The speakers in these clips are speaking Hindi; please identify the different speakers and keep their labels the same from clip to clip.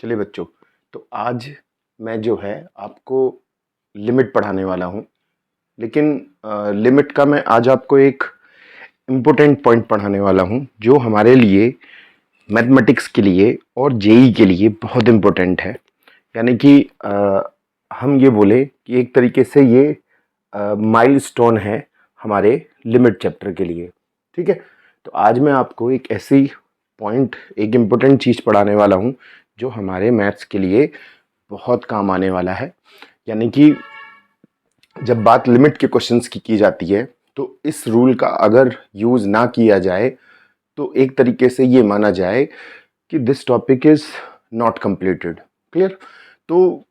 Speaker 1: चलिए बच्चों, तो आज मैं जो है आपको लिमिट पढ़ाने वाला हूँ। लेकिन लिमिट का मैं आज आपको एक इम्पोर्टेंट पॉइंट पढ़ाने वाला हूँ जो हमारे लिए मैथमेटिक्स के लिए और जेई के लिए बहुत इम्पोर्टेंट है। यानी कि हम ये बोले कि एक तरीके से ये माइलस्टोन है हमारे लिमिट चैप्टर के लिए। ठीक है, तो आज मैं आपको एक ऐसी पॉइंट, एक इम्पोर्टेंट चीज़ पढ़ाने वाला हूँ जो हमारे मैथ्स के लिए बहुत काम आने वाला है। यानी कि जब बात लिमिट के क्वेश्चंस की जाती है तो इस रूल का अगर यूज़ ना किया जाए तो एक तरीके से ये माना जाए कि this topic is not completed. Clear? तो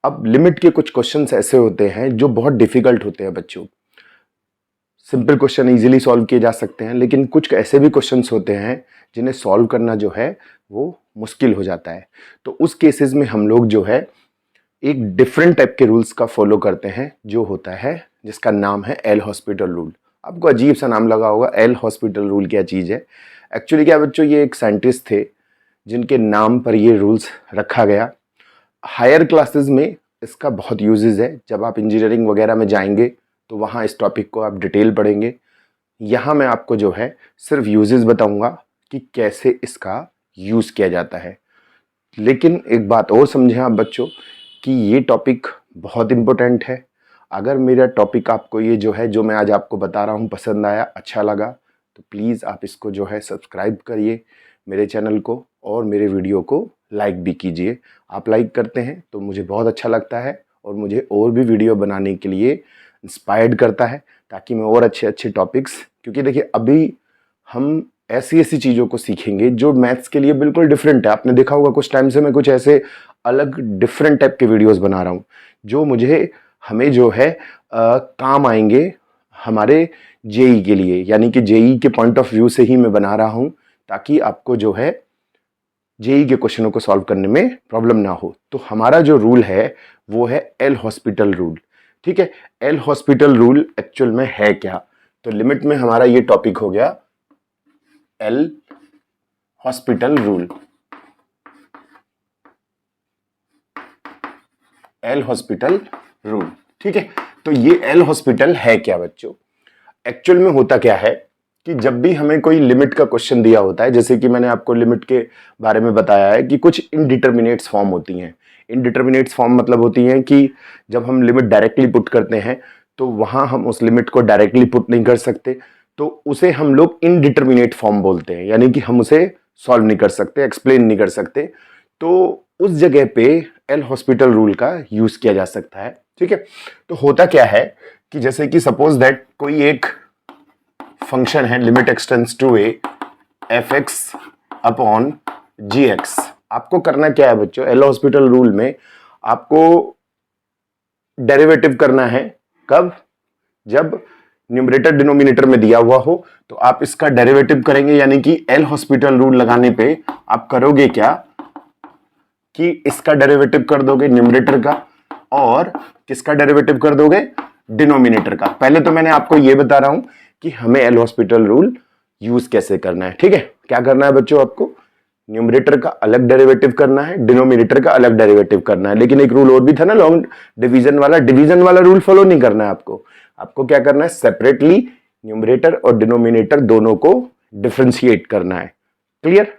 Speaker 1: अब लिमिट के कुछ क्वेश्चंस ऐसे होते हैं जो बहुत डिफ़िकल्ट होते हैं बच्चों। सिंपल क्वेश्चन इजीली सॉल्व किए जा सकते हैं, लेकिन कुछ ऐसे भी क्वेश्चंस होते हैं जिन्हें सॉल्व करना जो है वो मुश्किल हो जाता है। तो उस केसेस में हम लोग जो है एक डिफरेंट टाइप के रूल्स का फॉलो करते हैं जो होता है, जिसका नाम है एल हॉस्पिटल रूल। आपको अजीब सा नाम लगा होगा, एल हॉस्पिटल रूल क्या चीज़ है? एक्चुअली क्या बच्चों, ये एक साइंटिस्ट थे जिनके नाम पर ये रूल्स रखा गया। हायर क्लासेस में इसका बहुत यूजेस है। जब आप इंजीनियरिंग वगैरह में जाएंगे तो वहाँ इस टॉपिक को आप डिटेल पढ़ेंगे। यहाँ मैं आपको जो है सिर्फ यूजेस बताऊँगा कि कैसे इसका यूज़ किया जाता है। लेकिन एक बात और समझें आप बच्चों कि ये टॉपिक बहुत इम्पोर्टेंट है। अगर मेरा टॉपिक आपको ये जो है, जो मैं आज आपको बता रहा हूँ, पसंद आया, अच्छा लगा, तो प्लीज़ आप इसको जो है सब्सक्राइब करिए मेरे चैनल को और मेरे वीडियो को लाइक भी कीजिए। आप लाइक करते हैं तो मुझे बहुत अच्छा लगता है और मुझे और भी वीडियो बनाने के लिए इंस्पायर्ड करता है, ताकि मैं और अच्छे अच्छे टॉपिक्स, क्योंकि देखिए अभी हम ऐसी ऐसी चीज़ों को सीखेंगे जो मैथ्स के लिए बिल्कुल डिफरेंट है। आपने देखा होगा कुछ टाइम से मैं कुछ ऐसे अलग डिफरेंट टाइप के वीडियोस बना रहा हूँ जो हमें जो है काम आएंगे हमारे जेई के लिए। यानी कि जेई के पॉइंट ऑफ व्यू से ही मैं बना रहा हूँ, ताकि आपको जो है जेई के क्वेश्चनों को सॉल्व करने में प्रॉब्लम ना हो। तो हमारा जो रूल है वो है एल हॉस्पिटल रूल। ठीक है, एल हॉस्पिटल रूल एक्चुअल में है क्या? तो लिमिट में हमारा ये टॉपिक हो गया L hospital rule. L hospital rule, ठीक है। तो ये एल हॉस्पिटल है क्या बच्चों? एक्चुअल में होता क्या है कि जब भी हमें कोई लिमिट का क्वेश्चन दिया होता है, जैसे कि मैंने आपको लिमिट के बारे में बताया है कि कुछ इनडिटर्मिनेट्स फॉर्म होती हैं। इनडिटर्मिनेट्स फॉर्म मतलब होती हैं कि जब हम लिमिट डायरेक्टली पुट करते हैं तो वहां हम उस लिमिट को डायरेक्टली पुट नहीं कर सकते, तो उसे हम लोग इनडिटर्मिनेट फॉर्म बोलते हैं। यानी कि हम उसे सॉल्व नहीं कर सकते, एक्सप्लेन नहीं कर सकते। तो उस जगह पे एल हॉस्पिटल रूल का यूज किया जा सकता है। ठीक है, तो होता क्या है कि जैसे कि सपोज दैट कोई एक फंक्शन है, limit extends to A F X upon G X. आपको करना क्या है बच्चों, एल हॉस्पिटल रूल में आपको डेरिवेटिव करना है। कब? जब न्यूमरेटर डिनोमिनेटर में दिया हुआ हो तो आप इसका डेरिवेटिव करेंगे। यानी कि एल हॉस्पिटल रूल लगाने पे आप करोगे क्या कि इसका डेरिवेटिव कर दोगे न्यूमरेटर का, और किसका डेरिवेटिव कर दोगे? डिनोमिनेटर का। पहले तो मैंने आपको यह बता रहा हूं कि हमें एल हॉस्पिटल रूल यूज कैसे करना है। ठीक है, क्या करना है बच्चों? आपको न्यूमरेटर का अलग डेरिवेटिव करना है, डिनोमिनेटर का अलग डेरिवेटिव करना है। लेकिन एक रूल और भी था ना, लॉन्ग डिवीजन वाला रूल फॉलो नहीं करना है आपको। आपको क्या करना है? सेपरेटली न्यूमरेटर और डिनोमिनेटर दोनों को डिफरेंशिएट करना है। क्लियर?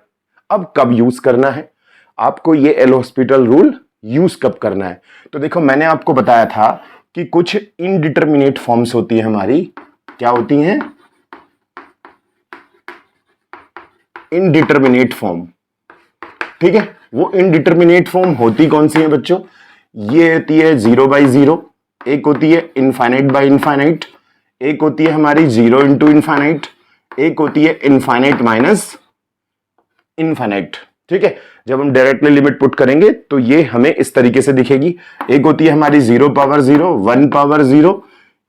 Speaker 1: अब कब यूज करना है आपको ये एल हॉस्पिटल रूल यूज कब करना है? तो देखो, मैंने आपको बताया था कि कुछ इनडिटर्मिनेट फॉर्म्स होती है हमारी। क्या होती हैं? Indeterminate form. ठीक है, वो इनडिटर्मिनेट फॉर्म होती कौन सी है बच्चों? ये होती है 0 बाई 0, एक होती है इनफाइनाइट बाई इनफाइनाइट, एक होती है हमारी 0 इंटू इनफाइनाइट, एक होती है इनफाइनाइट माइनस इनफाइनाइट। ठीक है, जब हम डायरेक्टली लिमिट पुट करेंगे तो ये हमें इस तरीके से दिखेगी। एक होती है हमारी 0 पावर 0, 1 पावर 0,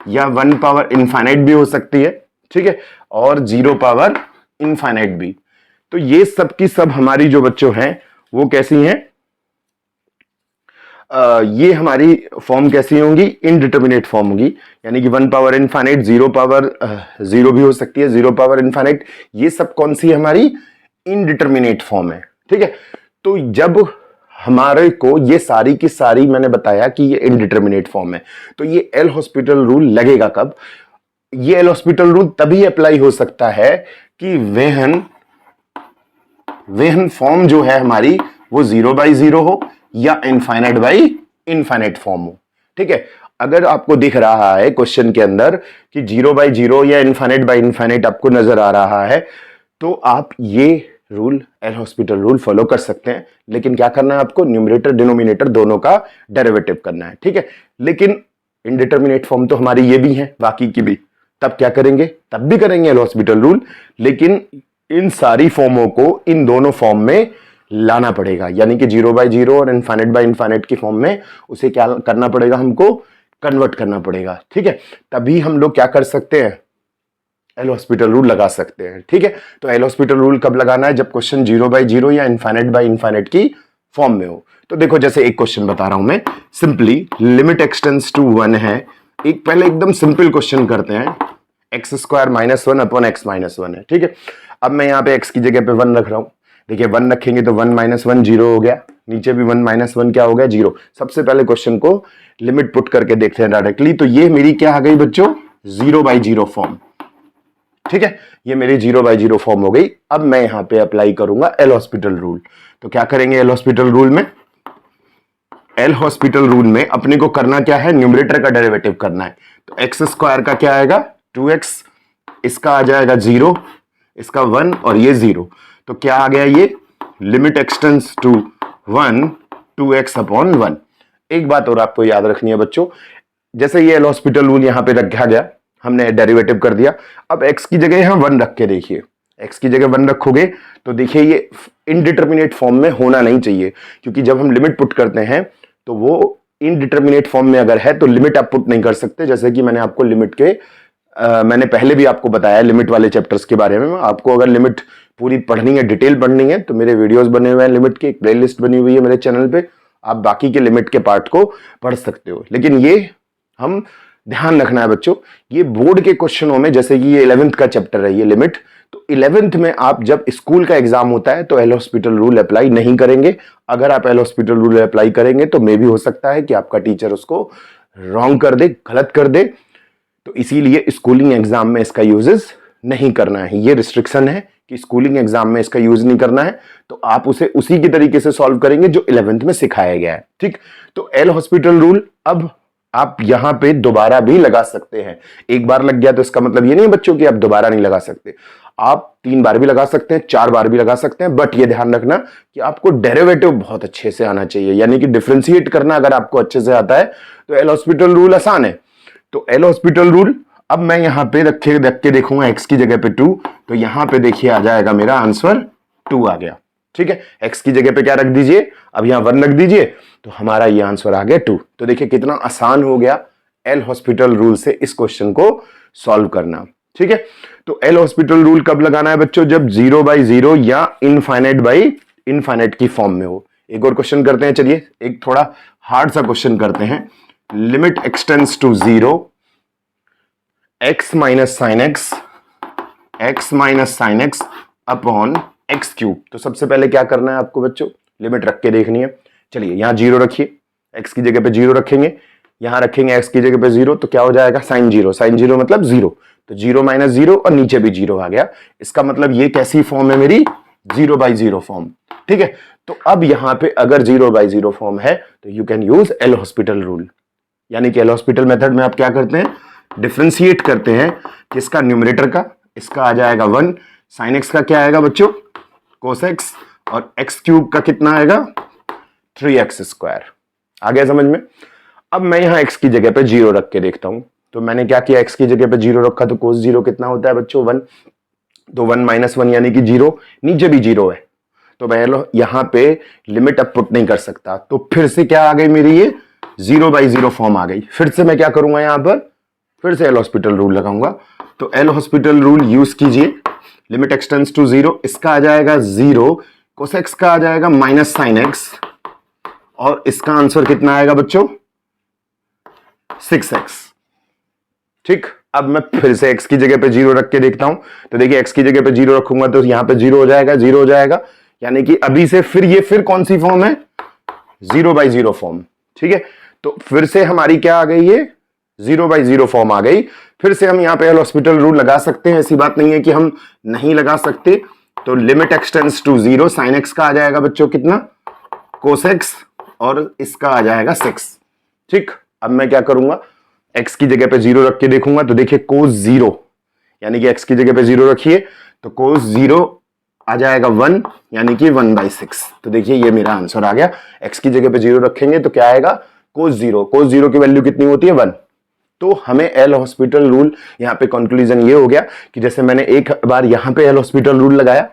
Speaker 1: या 1 पावर इनफाइनाइट भी हो सकती है। ठीक है, और 0 पावर इनफाइनाइट भी। तो ये सब की सब हमारी जो बच्चों हैं वो कैसी हैं? ये हमारी फॉर्म कैसी होंगी? इनडिटर्मिनेट फॉर्म होगी। यानी कि 1 पावर इनफाइनाइट, 0 पावर 0 भी हो सकती है, 0 पावर इनफाइनाइट। ये सब कौन सी हमारी इनडिटर्मिनेट फॉर्म है। ठीक है, तो जब हमारे को ये सारी की सारी मैंने बताया कि ये इनडिटर्मिनेट फॉर्म है, तो ये एल हॉस्पिटल रूल लगेगा कब? ये एल हॉस्पिटल रूल तभी अप्लाई हो सकता है कि वेहन फॉर्म जो है हमारी वो 0/0 हो या इनफाइनाइट बाई इनफाइनाइट फॉर्म हो। ठीक है, अगर आपको दिख रहा है क्वेश्चन के अंदर कि 0/0 या इनफाइनाइट बाई इनफाइनाइट आपको नजर आ रहा है, तो आप ये rule L hospital rule follow कर सकते हैं। लेकिन क्या करना है आपको? न्यूमरेटर डिनोमिनेटर दोनों का डेरिवेटिव करना है। ठीक है, लेकिन इनडिटर्मिनेट फॉर्म तो हमारी ये भी है, बाकी की भी, तब क्या करेंगे? तब भी करेंगे एल हॉस्पिटल रूल, लेकिन इन सारी फॉर्मों को इन दोनों फॉर्म में लाना पड़ेगा, यानी कि 0/0 और इनफाइनाइट बाई इनफाइनाइट की फॉर्म में उसे क्या करना पड़ेगा? हमको कन्वर्ट करना पड़ेगा। ठीक है, तभी हम लोग क्या कर सकते हैं? एल हॉस्पिटल रूल लगा सकते हैं। ठीक है, तो एल हॉस्पिटल रूल कब लगाना है? जब क्वेश्चन 0/0 या इनफाइनाइट बाई इनफाइनाइट की फॉर्म में हो। तो देखो, जैसे एक क्वेश्चन बता रहा हूं मैं, सिंपली लिमिट एक्सटेंड्स टू 1 है। एक पहले एकदम सिंपल क्वेश्चन करते हैं, x² -1 अपॉन x -1 है। ठीक है, अब मैं यहाँ पे x की जगह पे 1 रख रहा हूं। देखिए 1 रखेंगे तो 1 - 1 0 हो गया, नीचे भी 1 - 1 क्या हो गया? 0। सबसे पहले क्वेश्चन को लिमिट पुट करके देखते हैं डायरेक्टली, तो ये मेरी क्या आ गई बच्चों? 0/0 फॉर्म। ठीक है, ये मेरी 0/0 फॉर्म हो गई। अब मैं यहां पे अप्लाई करूंगा एल हॉस्पिटल रूल। तो क्या करेंगे एल हॉस्पिटल रूल में? एल हॉस्पिटल रूल में अपने को करना क्या है? न्यूमरेटर का डेरिवेटिव करना है। तो x² का क्या आएगा? 2x, इसका आ जाएगा 0, इसका 1 और ये 0। तो क्या आ गया? ये limit extends to 1 2x upon 1। एक बात और आपको याद रखनी है बच्चों, जैसे ये एल हॉस्पिटल रूल यहां पे रखा गया, हमने डेरिवेटिव कर दिया। अब x की जगह यहां 1 रख के देखिए, x की जगह 1 रखोगे तो देखिए ये इनडिटर्मिनेट फॉर्म में होना नहीं चाहिए, क्योंकि जब हम लिमिट पुट करते हैं तो वो इनडिटर्मिनेट फॉर्म में अगर है तो लिमिट आप पुट नहीं कर सकते। जैसे कि मैंने आपको लिमिट के मैंने पहले भी आपको बताया लिमिट वाले चैप्टर्स के बारे में। आपको अगर लिमिट पूरी पढ़नी है, डिटेल पढ़नी है, तो मेरे वीडियोस बने हुए हैं लिमिट की, एक प्लेलिस्ट बनी हुई है मेरे चैनल पे, आप बाकी के लिमिट के पार्ट को पढ़ सकते हो। लेकिन ये हम ध्यान रखना है बच्चों, ये बोर्ड के क्वेश्चनों में, जैसे कि ये 11th का चैप्टर है ये लिमिट, तो 11th में आप जब स्कूल का एग्जाम होता है तो एल हॉस्पिटल रूल अप्लाई नहीं करेंगे। अगर आप एल हॉस्पिटल रूल अप्लाई करेंगे तो मे भी हो सकता है कि आपका टीचर उसको रॉन्ग कर दे, गलत कर दे। तो इसीलिए स्कूलिंग एग्जाम में इसका यूजेस नहीं करना है। ये रिस्ट्रिक्शन है कि स्कूलिंग एग्जाम में इसका यूज नहीं करना है, तो आप उसे उसी की तरीके से सॉल्व करेंगे जो 11th में सिखाया गया है। ठीक, तो एल हॉस्पिटल रूल अब आप यहां पे दोबारा भी लगा सकते हैं। एक बार लग गया तो इसका मतलब ये नहीं है बच्चों कि आप दोबारा नहीं लगा सकते। आप 3 बार भी लगा सकते हैं, 4 बार भी लगा सकते हैं, बट ये ध्यान रखना कि आपको डेरिवेटिव बहुत अच्छे से आना चाहिए, यानी कि डिफरेंशिएट करना अगर आपको अच्छे से आता है तो एल हॉस्पिटल रूल आसान है। तो एल हॉस्पिटल रूल अब मैं यहां पे रख के देखूंगा x की जगह पे 2, तो यहां पे देखिए आ जाएगा मेरा आंसर 2 आ गया। ठीक है, x की जगह पे क्या रख दीजिए? अब यहां 1 रख दीजिए, तो हमारा ये आंसर आ गया 2। तो देखिए कितना आसान हो गया एल हॉस्पिटल रूल से इस क्वेश्चन को सॉल्व करना। ठीक है, तो एल हॉस्पिटल रूल कब लगाना है बच्चों? जब 0/0 या इनफाइनाइट बाई इनफाइनाइट की फॉर्म में हो। एक और क्वेश्चन करते हैं, चलिए एक थोड़ा हार्ड सा क्वेश्चन करते हैं। Limit extends to 0 x minus sine x upon x³ तो सबसे पहले क्या करना है आपको बच्चों? लिमिट रख के देखनी है। चलिए यहां 0 रखिए, x की जगह पे 0 रखेंगे, यहां रखेंगे x की जगह पे 0, तो क्या हो जाएगा? साइन 0 मतलब 0, तो 0 - 0 और नीचे भी 0 आ गया। इसका मतलब ये कैसी फॉर्म है मेरी? 0/0 फॉर्म। ठीक है, तो अब यहां पे अगर 0/0 फॉर्म है तो you can use L hospital rule, यानी कि एल हॉस्पिटल मेथड में आप क्या करते हैं? डिफरेंशिएट करते हैं किसका? न्यूमरेटर का, इसका आ जाएगा 1, साइन x का क्या आएगा बच्चों? कोस x, और x³ का कितना आएगा? 3x²। आ गया समझ में? अब मैं यहां x की जगह पे 0 रख के देखता हूं। तो मैंने क्या किया? x की जगह पे 0 रखा, तो कोस 0 कितना होता है बच्चों? 1। तो 1 - 1 यानी कि 0, नीचे भी 0 है, तो मैं यहां पे लिमिट अब पुट नहीं कर सकता। तो फिर से क्या आ गई मेरी? ये 0/0 फॉर्म आ गई। फिर से मैं क्या करूंगा? यहां पर फिर से एल हॉस्पिटल रूल लगाऊंगा। तो एल हॉस्पिटल रूल यूज कीजिए, लिमिट एक्सटेंड्स टू 0, इसका आ जाएगा 0, कोस x का आ जाएगा माइनस साइन x, और इसका आंसर कितना आएगा बच्चों? 6x। ठीक, अब मैं फिर से x की जगह पे 0 रख के देखता हूं। तो देखिए x की जगह पे 0 रखूंगा तो यहां पे 0 हो जाएगा, 0 हो जाएगा, यानी कि अभी से फिर ये फिर कौन सी फॉर्म है? 0/0 फॉर्म। ठीक है, तो फिर से हमारी क्या आ गई है, 0/0 फॉर्म आ गई। फिर से हम यहाँ पे एल हॉस्पिटल रूल लगा सकते हैं, ऐसी बात नहीं है कि हम नहीं लगा सकते। तो limit x tends to 0, sine X का आ जाएगा बच्चों कितना, कोस एक्स, और इसका आ जाएगा 6। ठीक, अब मैं क्या करूंगा, x की जगह पे 0 रख के देखूंगा। तो देखिए कोस 0, यानी कि x की जगह पे 0 रखिए तो कोस 0 आ जाएगा 1, यानी कि 1/6। तो देखिए ये मेरा आंसर आ गया। x की जगह पे 0 रखेंगे तो क्या आएगा, कोस 0। कोस 0 की वैल्यू कितनी होती है, 1। तो हमें एल हॉस्पिटल रूल, यहाँ पे कंक्लूजन ये हो गया कि जैसे मैंने एक बार यहाँ पे एल हॉस्पिटल रूल लगाया,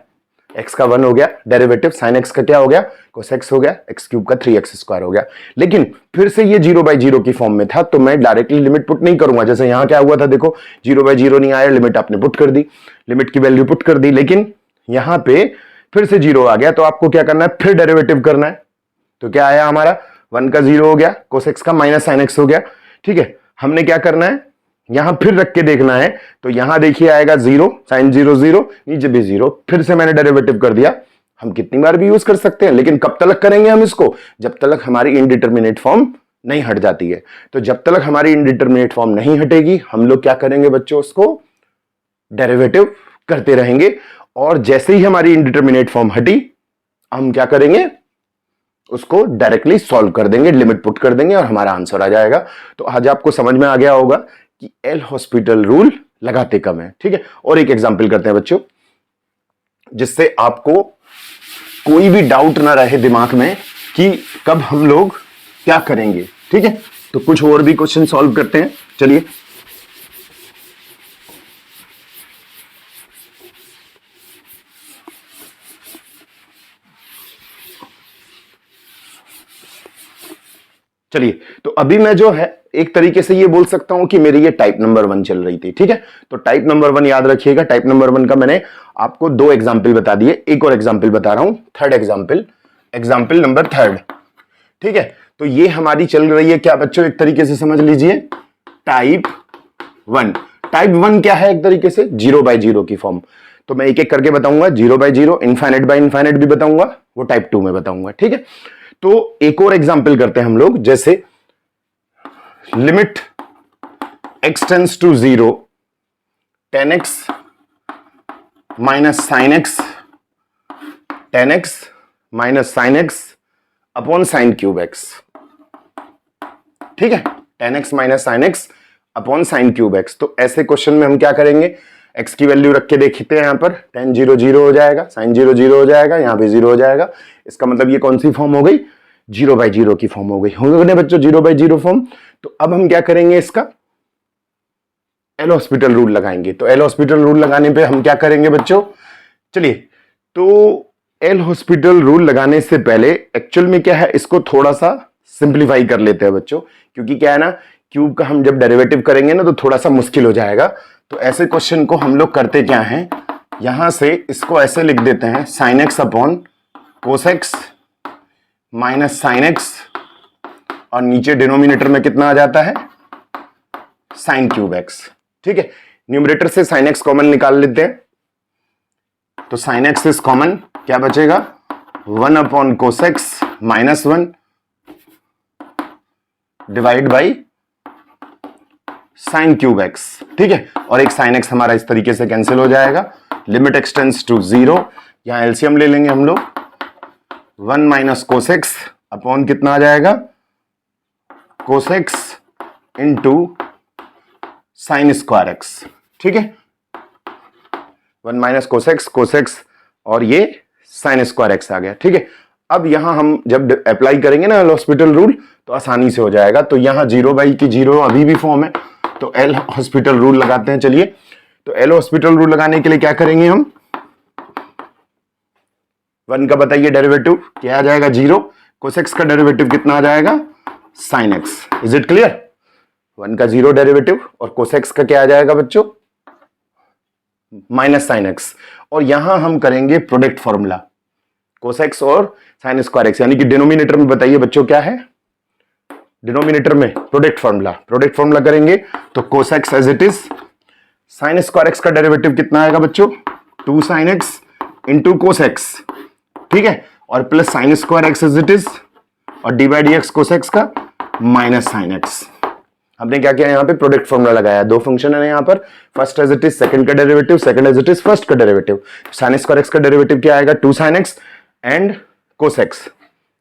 Speaker 1: x का 1 हो गया डेरिवेटिव, साइन x का क्या हो गया, कोस x हो गया, x³ का 3x² हो गया। लेकिन फिर से ये 0/0 की फॉर्म में था, तो मैं डायरेक्टली लिमिट पुट नहीं करूंगा। जैसे यहाँ क्या हुआ था, देखो 0/0 नहीं आया, लिमिट आपने पुट कर दी, लिमिट की वैल्यू पुट कर दी, लेकिन यहाँ पे फिर से 0 आ गया। तो आपको क्या करना है, फिर डेरिवेटिव करना है। तो क्या आया हमारा, 1 का 0 हो गया, कोस x का माइनस साइन x हो गया। ठीक है, हमने क्या करना है, यहां फिर रख के देखना है। तो यहां देखिए आएगा 0, साइन 0 0, नीचे भी 0, फिर से मैंने डेरिवेटिव कर दिया। हम कितनी बार भी यूज कर सकते हैं, लेकिन कब तक करेंगे हम इसको, जब तक हमारी इनडिटरमिनेट फॉर्म नहीं हट जाती है। तो जब तक हमारी इनडिटरमिनेट फॉर्म नहीं हटेगी, हम लोग क्या करेंगे बच्चों, उसको डेरिवेटिव करते रहेंगे। और जैसे ही हमारी इनडिटरमिनेट फॉर्म हटी, हम क्या करेंगे, उसको डायरेक्टली सॉल्व कर देंगे, लिमिट पुट कर देंगे और हमारा आंसर आ जाएगा। तो आज आपको समझ में आ गया होगा कि एल हॉस्पिटल रूल लगाते कब है। ठीक है, और एक एग्जांपल करते हैं बच्चों, जिससे आपको कोई भी डाउट ना रहे दिमाग में कि कब हम लोग क्या करेंगे। ठीक है, तो कुछ और भी क्वेश्चन सॉल्व करते हैं, चलिए। चलिए, तो अभी मैं जो है एक तरीके से ये बोल सकता हूं कि मेरी ये टाइप नंबर 1 चल रही थी। ठीक है, तो टाइप नंबर 1 याद रखिएगा। टाइप नंबर 1 का मैंने आपको 2 एग्जाम्पल बता दिए, एक और एग्जाम्पल बता रहा हूं, थर्ड एग्जाम्पल, एग्जाम्पल नंबर 3। ठीक है, तो ये हमारी चल रही है क्या बच्चों, एक तरीके से समझ लीजिए, टाइप 1। टाइप 1 क्या है, एक तरीके से 0/0 की फॉर्म। तो मैं एक एक करके बताऊंगा, 0/0, इनफाइनाइट बाय इनफाइनाइट भी बताऊंगा, वो टाइप 2 में बताऊंगा। ठीक है, तो एक और एग्जाम्पल करते हैं हम लोग, जैसे limit x tends to 0, tan x minus sine x, tan x minus sine x upon sine cube x। ठीक है, tan x minus sine x upon sine cube x। तो ऐसे क्वेश्चन में हम क्या करेंगे, x की वैल्यू रख के देखते हैं। यहां पर tan 0 0 हो जाएगा, साइन 0 0 हो जाएगा, यहां पे 0 हो जाएगा। इसका मतलब ये कौन सी फॉर्म हो गई, 0/0 की फॉर्म हो गई। होंगे बच्चों 0/0 फॉर्म। तो अब हम क्या करेंगे, इसका एल हॉस्पिटल रूल लगाएंगे। तो एल हॉस्पिटल रूल लगाने पे हम क्या करेंगे बच्चों, चलिए। तो एल हॉस्पिटल रूल लगाने से पहले एक्चुअल में क्या है, इसको थोड़ा सा सिंप्लीफाई कर लेते हैं बच्चों, क्योंकि क्या है ना, क्यूब का हम जब डेरिवेटिव करेंगे ना तो थोड़ा सा मुश्किल हो जाएगा। तो ऐसे क्वेश्चन को हम लोग करते क्या है, यहां से इसको ऐसे लिख देते हैं, sine x upon cos x minus sine x, और नीचे डिनोमिनेटर में कितना आ जाता है, साइन क्यूब एक्स। ठीक है, न्यूमरेटर से साइन एक्स कॉमन निकाल लेते हैं। तो साइन एक्स इज कॉमन, क्या बचेगा, 1 upon cos x minus 1 divide by sine cube x. ठीक है, और एक साइन एक्स हमारा इस तरीके से कैंसिल हो जाएगा। लिमिट एक्स टेंड्स टू 0, यहां एलसीएम ले लेंगे हम लोग, 1 माइनस कोस एक्स अपॉन कितना आ जाएगा, cos x into sine square x. ठीक है, 1 माइनस कोस एक्स और ये साइन स्क्वायर एक्स आ गया। ठीक है, अब यहां हम जब अप्लाई करेंगे ना एल हॉस्पिटल रूल तो आसानी से हो जाएगा। तो यहां 0/0 अभी भी फॉर्म है, तो एल हॉस्पिटल रूल लगाते हैं। चलिए, तो एल हॉस्पिटल रूल लगाने के लिए क्या करेंगे हम, 1 का बताइए डेरिवेटिव क्या आ जाएगा, 0। कोस एक्स का डेरिवेटिव कितना आ जाएगा, sine x. Is it clear, 1 का 0 डेरिवेटिव और कोस एक्स का क्या आ जाएगा बच्चों, माइनस साइन एक्स। और यहां हम करेंगे प्रोडक्ट फॉर्मूला, कोस एक्स और साइन स्क्वायर एक्स, यानी कि डिनोमिनेटर में बताइए बच्चों क्या है, डिनोमिनेटर में प्रोडक्ट फॉर्मूला करेंगे। तो cos x as it is, sine square x का डेरिवेटिव कितना आएगा बच्चों, 2 sine x into cos x. ठीक है, और plus sine square x as it is, और d by d x cosec x का माइनस साइन एक्स। हमने क्या किया यहाँ पे प्रोडक्ट फॉर्मूला लगाया, दो फंक्शन है यहाँ पर, first as it is second का derivative, second as it is first का डेरिवेटिव। साइन स्क्वायर एक्स का डेरिवेटिव क्या आएगा, 2 sin x and cos x.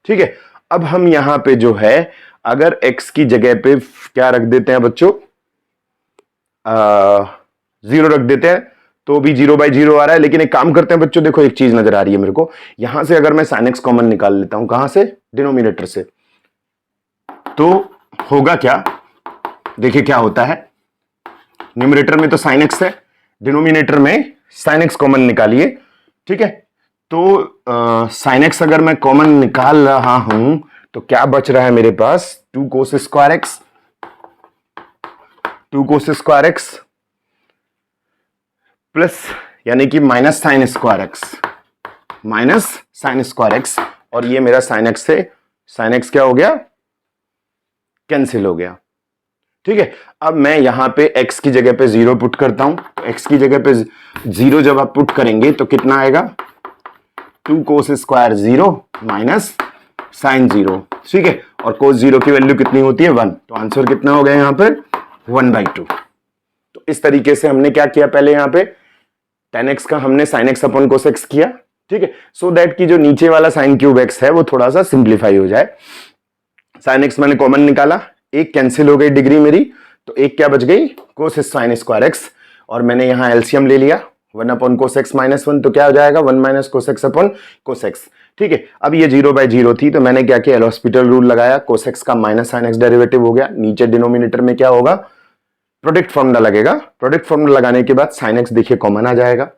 Speaker 1: ठीक है, अब हम यहाँ पे जो है अगर x की जगह पे क्या रख देते हैं बच्चों, 0 रख देते हैं तो भी 0 बाई 0 आ रहा है। लेकिन एक काम करते हैं बच्चों, देखो एक चीज नजर आ रही है मेरे को, यहां से अगर मैं साइन एक्स कॉमन निकाल लेता हूं, कहां से, डिनोमिनेटर से, तो होगा क्या, देखिए क्या होता है, न्यूमरेटर में तो साइन एक्स है, डिनोमिनेटर में साइन एक्स कॉमन निकालिए। ठीक है, तो साइन एक्स अगर मैं कॉमन निकाल रहा हूं तो क्या बच रहा है मेरे पास, 2 cos square x, 2 cos square x plus यानी कि minus sign square x, minus sign square x, और ये मेरा साइन एक्स से साइन एक्स क्या हो गया, कैंसिल हो गया। ठीक है, अब मैं यहां पे x की जगह पे 0 पुट करता हूं, तो x की जगह पे 0 जब आप पुट करेंगे तो कितना आएगा, 2 कोस स्क्वायर 0 माइनस साइन 0। ठीक है, और कोस 0 की वैल्यू कितनी होती है, 1, तो आंसर कितना हो गया यहां पर 1/2। तो इस तरीके से हमने क्या किया, पहले यहां पे tan x का हमने sin x upon cos x किया। ठीक है, सो दैट की जो नीचे वाला sin क्यूब x है वो थोड़ा सा सिंप्लीफाई हो जाए। sin x मैंने कॉमन निकाला, एक कैंसिल हो गई डिग्री मेरी, तो एक क्या बच गई, कोस साइन स्क्वायर एक्स, और मैंने यहां एलसीएम ले लिया, 1 अपॉन कोस एक्स माइनस 1, तो क्या हो जाएगा 1 माइनस कोस एक्स अपॉन कोस एक्स। ठीक है, अब ये 0 बाई 0 थी तो मैंने क्या किया, एल हॉस्पिटल रूल लगाया, कोस एक्स का माइनस साइन एक्स डेरिवेटिव हो गया, नीचे डिनोमिनेटर में क्या होगा, प्रोडक्ट फॉर्मूला लगेगा, प्रोडक्ट फॉर्मूला लगाने के बाद साइन एक्स देखिए कॉमन आ जाएगा,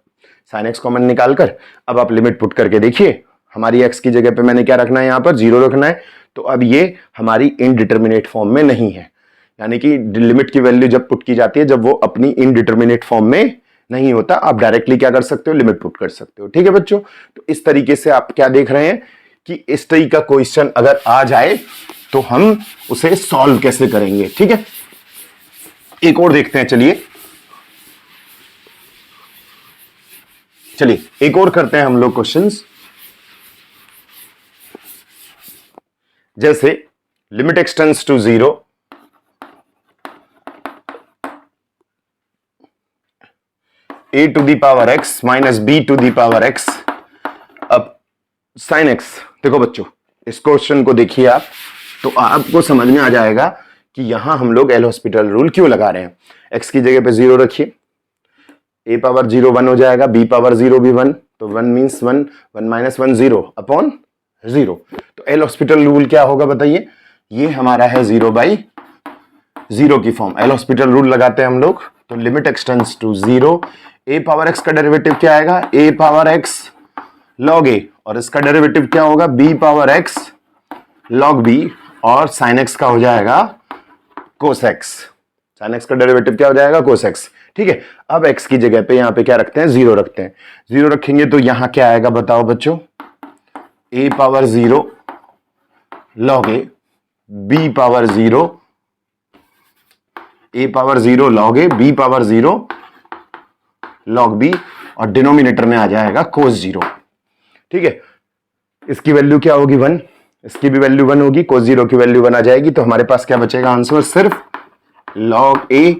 Speaker 1: साइन एक्स कॉमन निकालकर अब आप लिमिट पुट करके देखिए, हमारी एक्स की जगह पे मैंने क्या रखना है, यहां पर 0 रखना है, तो अब ये हमारी इनडिटर्मिनेट फॉर्म में नहीं है, यानी कि लिमिट की वैल्यू जब पुट की जाती है जब वो अपनी इनडिटर्मिनेट फॉर्म में नहीं होता, आप डायरेक्टली क्या कर सकते हो, लिमिट पुट कर सकते हो। ठीक है बच्चों, तो इस तरीके से आप क्या देख रहे हैं कि इस तरीके का क्वेश्चन अगर आ जाए तो हम उसे सॉल्व कैसे करेंगे। ठीक है, एक और देखते हैं, चलिए एक और करते हैं हम लोग क्वेश्चंस, जैसे limit extends to 0 a to the power x minus b to the power x। अब साइन x, देखो बच्चों इस क्वेश्चन को देखिए आप, तो आपको समझ में आ जाएगा कि यहां हम लोग एल हॉस्पिटल रूल क्यों लगा रहे हैं। x की जगह पे 0 रखिए, a पावर 0 1 हो जाएगा, b पावर 0 भी 1, तो 1 मीन्स 1, 1 माइनस 1 0 अपॉन 0। तो एल हॉस्पिटल रूल क्या होगा बताइए, ये हमारा है 0 बाई 0 की फॉर्म, एल हॉस्पिटल रूल लगाते हैं हम लोग, तो limit extends to 0, a power x का डेरिवेटिव क्या आएगा, a power x log a, और इसका डेरिवेटिव क्या होगा, b power x log b, और sin x का हो जाएगा cos x, sin x का डेरिवेटिव क्या हो जाएगा, cos x। ठीक है, अब x की जगह पे यहां पे क्या रखते हैं, 0 रखते हैं, 0 रखेंगे तो यहां क्या आएगा बताओ बच्चों, a power 0 log a, b power 0, a power 0 log a, b power 0 log b, और डिनोमिनेटर में आ जाएगा cos 0। ठीक है, इसकी वैल्यू क्या होगी 1, इसकी भी वैल्यू 1 होगी, cos 0 की वैल्यू 1 आ जाएगी, तो हमारे पास क्या बचेगा आंसर, सिर्फ log a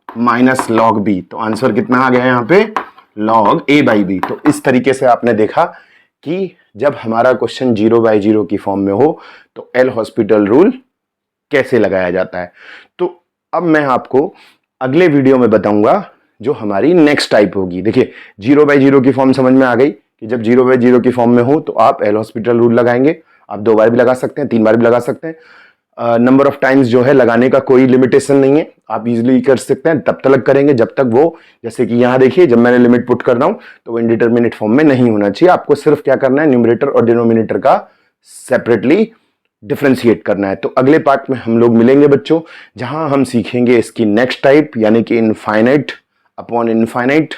Speaker 1: minus log b, तो आंसर कितना आ गया यहां पे, log a बाई b। तो इस तरीके से आपने देखा कि जब हमारा क्वेश्चन 0 बाई 0 की फॉर्म में हो तो एल हॉस्पिटल रूल कैसे लगाया जाता है। तो अब मैं आपको अगले वीडियो में बताऊंगा जो हमारी नेक्स्ट टाइप होगी। देखिए 0 बाई 0 की फॉर्म समझ में आ गई कि जब 0 बाई 0 की फॉर्म में हो तो आप एल हॉस्पिटल रूल लगाएंगे, आप 2 बार भी लगा सकते हैं, 3 बार भी लगा सकते हैं, नंबर ऑफ टाइम्स जो है लगाने का कोई लिमिटेशन नहीं है, आप इजीली कर सकते हैं, तब तक करेंगे जब तक वो, जैसे कि यहां देखिए जब मैंने लिमिट पुट कर रहा हूं तो वो इनडिटर्मिनेट फॉर्म में नहीं होना चाहिए, आपको सिर्फ क्या करना है, न्यूमरेटर और डिनोमिनेटर का सेपरेटली डिफरेंशिएट करना है। तो अगले पार्ट में हम लोग मिलेंगे बच्चों, जहां हम सीखेंगे इसकी नेक्स्ट टाइप, यानी कि इनफाइनाइट अपॉन इनफाइनाइट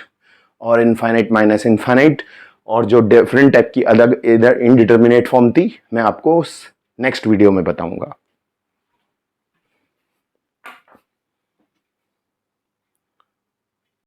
Speaker 1: और इनफाइनाइट माइनस इनफाइनाइट, और जो डिफरेंट टाइप की अलग इधर इनडिटर्मिनेट फॉर्म थी मैं आपको नेक्स्ट वीडियो में बताऊंगा।